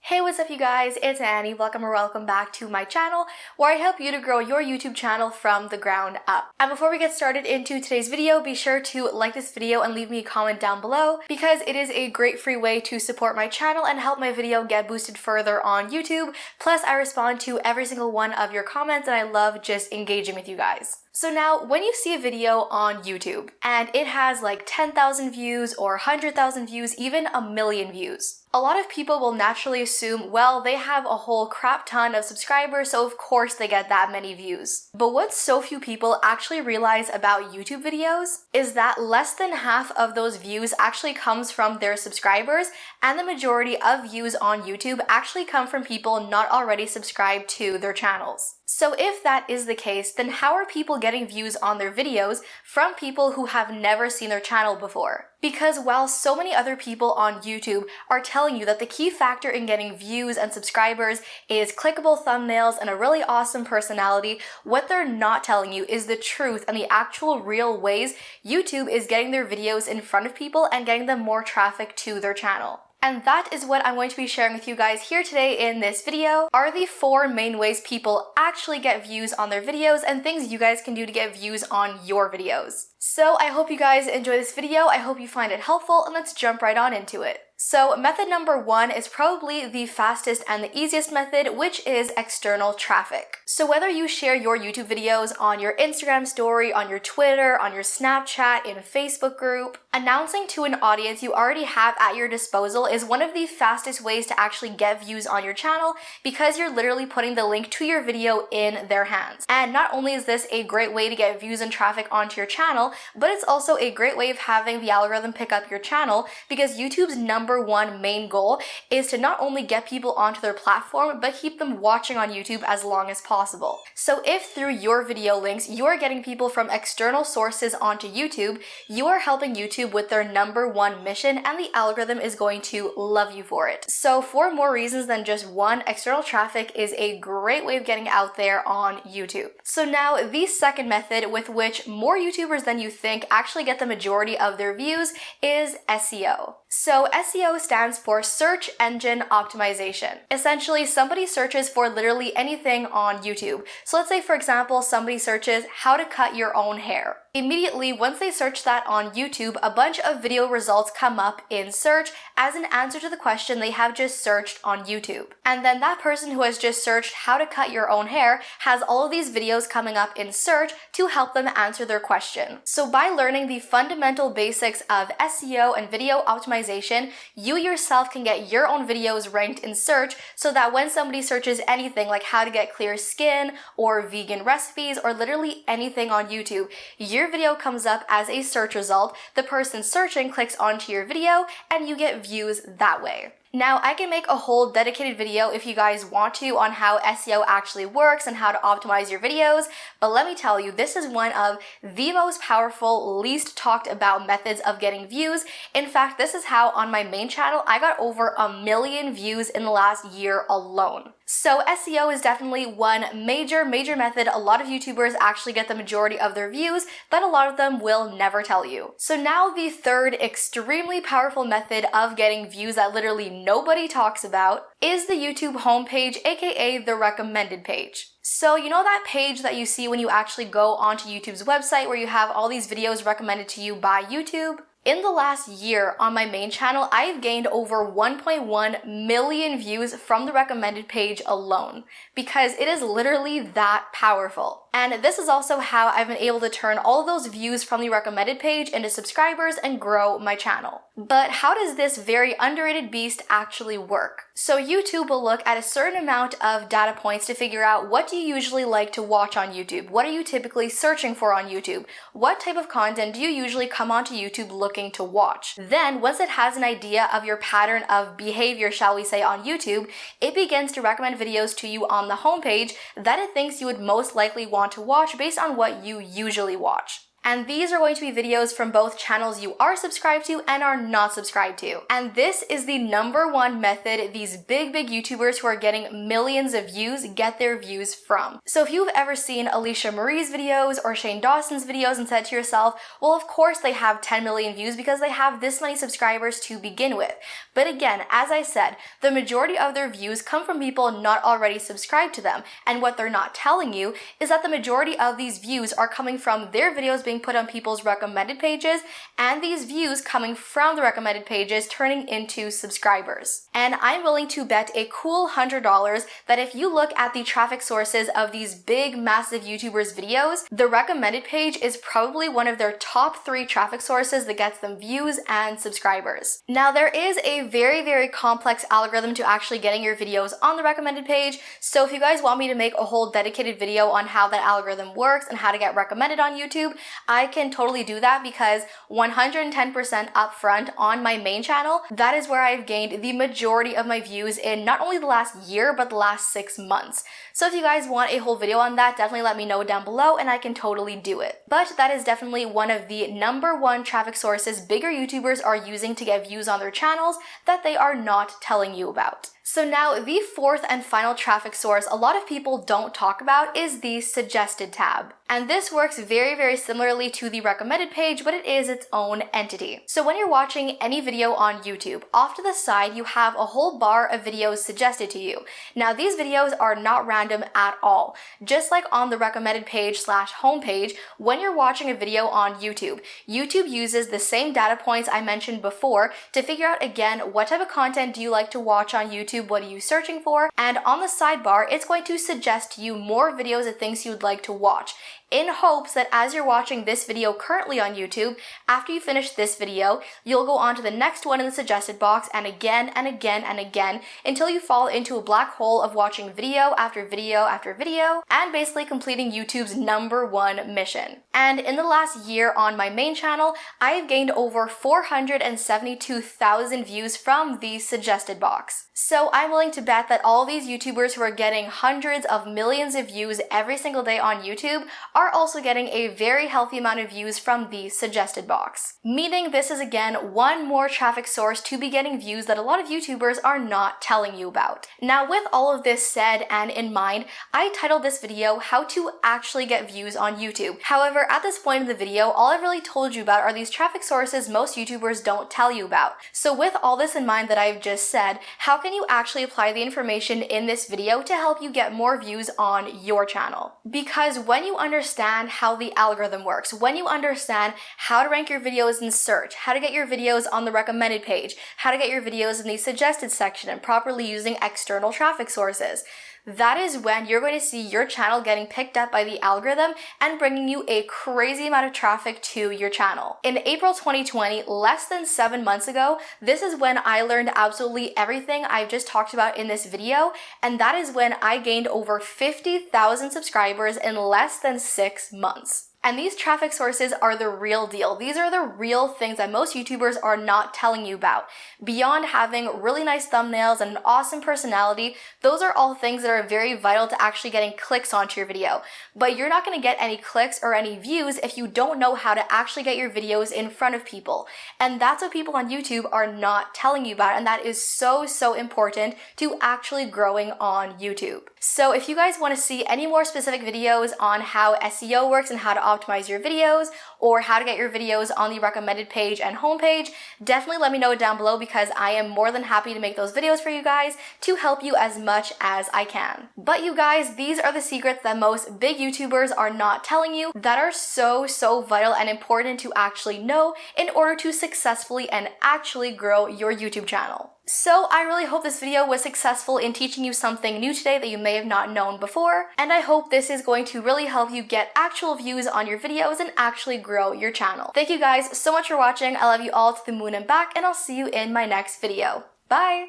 Hey, what's up you guys? It's Annie. Welcome back to my channel where I help you to grow your YouTube channel from the ground up. And before we get started into today's video, be sure to like this video and leave me a comment down below because it is a great free way to support my channel and help my video get boosted further on YouTube. Plus, I respond to every single one of your comments and I love just engaging with you guys. So now, when you see a video on YouTube and it has like 10,000 views or 100,000 views, even a million views, a lot of people will naturally assume, well, they have a whole crap ton of subscribers, so of course they get that many views. But what so few people actually realize about YouTube videos is that less than half of those views actually comes from their subscribers, and the majority of views on YouTube actually come from people not already subscribed to their channels. So if that is the case, then how are people getting views on their videos from people who have never seen their channel before? Because while so many other people on YouTube are telling you that the key factor in getting views and subscribers is clickable thumbnails and a really awesome personality, what they're not telling you is the truth and the actual real ways YouTube is getting their videos in front of people and getting them more traffic to their channel. And that is what I'm going to be sharing with you guys here today in this video, are the 4 main ways people actually get views on their videos and things you guys can do to get views on your videos. So I hope you guys enjoy this video, I hope you find it helpful, and let's jump right on into it. So method number 1 is probably the fastest and the easiest method, which is external traffic. So whether you share your YouTube videos on your Instagram story, on your Twitter, on your Snapchat, in a Facebook group, announcing to an audience you already have at your disposal is one of the fastest ways to actually get views on your channel because you're literally putting the link to your video in their hands. And not only is this a great way to get views and traffic onto your channel, but it's also a great way of having the algorithm pick up your channel because YouTube's number 1 main goal is to not only get people onto their platform, but keep them watching on YouTube as long as possible. So if through your video links, you're getting people from external sources onto YouTube, you are helping YouTube with their number 1 mission and the algorithm is going to love you for it. So for more reasons than just one, external traffic is a great way of getting out there on YouTube. So now the second method with which more YouTubers than you think actually get the majority of their views is SEO. So SEO stands for Search Engine Optimization. Essentially, somebody searches for literally anything on YouTube. So let's say, for example, somebody searches how to cut your own hair. Immediately, once they search that on YouTube, a bunch of video results come up in search as an answer to the question they have just searched on YouTube. And then that person who has just searched how to cut your own hair has all of these videos coming up in search to help them answer their question. So by learning the fundamental basics of SEO and video optimization, you yourself can get your own videos ranked in search so that when somebody searches anything like how to get clear skin or vegan recipes or literally anything on YouTube, your video comes up as a search result, the person searching clicks onto your video, and you get views that way. Now, I can make a whole dedicated video if you guys want to on how SEO actually works and how to optimize your videos, but let me tell you, this is one of the most powerful, least talked about methods of getting views. In fact, this is how on my main channel, I got over 1 million views in the last year alone. So SEO is definitely one major method a lot of YouTubers actually get the majority of their views, but a lot of them will never tell you. So now the third extremely powerful method of getting views that literally nobody talks about is the YouTube homepage, aka the recommended page. So you know that page that you see when you actually go onto YouTube's website where you have all these videos recommended to you by YouTube? In the last year on my main channel, I've gained over 1.1 million views from the recommended page alone because it is literally that powerful. And this is also how I've been able to turn all of those views from the recommended page into subscribers and grow my channel. But how does this very underrated beast actually work? So YouTube will look at a certain amount of data points to figure out what do you usually like to watch on YouTube? What are you typically searching for on YouTube? What type of content do you usually come onto YouTube looking to watch? Then, once it has an idea of your pattern of behavior, shall we say, on YouTube, it begins to recommend videos to you on the homepage that it thinks you would most likely want to watch based on what you usually watch. And these are going to be videos from both channels you are subscribed to and are not subscribed to. And this is the #1 method these big YouTubers who are getting millions of views get their views from. So if you've ever seen Alicia Marie's videos or Shane Dawson's videos and said to yourself, well, of course they have 10 million views because they have this many subscribers to begin with. But again, as I said, the majority of their views come from people not already subscribed to them. And what they're not telling you is that the majority of these views are coming from their videos being put on people's recommended pages, and these views coming from the recommended pages turning into subscribers. And I'm willing to bet a cool $100 that if you look at the traffic sources of these big, massive YouTubers' videos, the recommended page is probably one of their top 3 traffic sources that gets them views and subscribers. Now, there is a very complex algorithm to actually getting your videos on the recommended page, so if you guys want me to make a whole dedicated video on how that algorithm works and how to get recommended on YouTube, I can totally do that, because 110% upfront on my main channel, that is where I've gained the majority of my views in not only the last year, but the last 6 months. So if you guys want a whole video on that, definitely let me know down below and I can totally do it. But that is definitely one of the #1 traffic sources bigger YouTubers are using to get views on their channels that they are not telling you about. So now the 4th and final traffic source a lot of people don't talk about is the suggested tab. And this works very similarly to the recommended page, but it is its own entity. So when you're watching any video on YouTube, off to the side you have a whole bar of videos suggested to you. Now these videos are not random at all. Just like on the recommended page / homepage, when you're watching a video on YouTube, YouTube uses the same data points I mentioned before to figure out again what type of content do you like to watch on YouTube, what are you searching for, and on the sidebar it's going to suggest to you more videos of things you'd like to watch, in hopes that as you're watching this video currently on YouTube, after you finish this video, you'll go on to the next one in the suggested box and again and again and again until you fall into a black hole of watching video after video after video and basically completing YouTube's #1 mission. And in the last year on my main channel, I've gained over 472,000 views from the suggested box. So I'm willing to bet that all these YouTubers who are getting hundreds of millions of views every single day on YouTube are also getting a very healthy amount of views from the suggested box. Meaning this is again one more traffic source to be getting views that a lot of YouTubers are not telling you about. Now with all of this said and in mind, I titled this video How to Actually Get Views on YouTube. However, at this point in the video, all I've really told you about are these traffic sources most YouTubers don't tell you about. So with all this in mind that I've just said, how can you actually apply the information in this video to help you get more views on your channel? Because when you understand how the algorithm works, when you understand how to rank your videos in search, how to get your videos on the recommended page, how to get your videos in the suggested section, and properly using external traffic sources, that is when you're going to see your channel getting picked up by the algorithm and bringing you a crazy amount of traffic to your channel. In April 2020, less than 7 months ago, this is when I learned absolutely everything I've just talked about in this video, and that is when I gained over 50,000 subscribers in less than 6 months. And these traffic sources are the real deal. These are the real things that most YouTubers are not telling you about. Beyond having really nice thumbnails and an awesome personality, those are all things that are very vital to actually getting clicks onto your video. But you're not going to get any clicks or any views if you don't know how to actually get your videos in front of people. And that's what people on YouTube are not telling you about, and that is so important to actually growing on YouTube. So if you guys want to see any more specific videos on how SEO works and how to optimize your videos, or how to get your videos on the recommended page and homepage, definitely let me know down below, because I am more than happy to make those videos for you guys to help you as much as I can. But you guys, these are the secrets that most big YouTubers are not telling you that are so vital and important to actually know in order to successfully and actually grow your YouTube channel. So I really hope this video was successful in teaching you something new today that you may have not known before, and I hope this is going to really help you get actual views on your videos and actually grow your channel. Thank you guys so much for watching. I love you all to the moon and back, and I'll see you in my next video. Bye!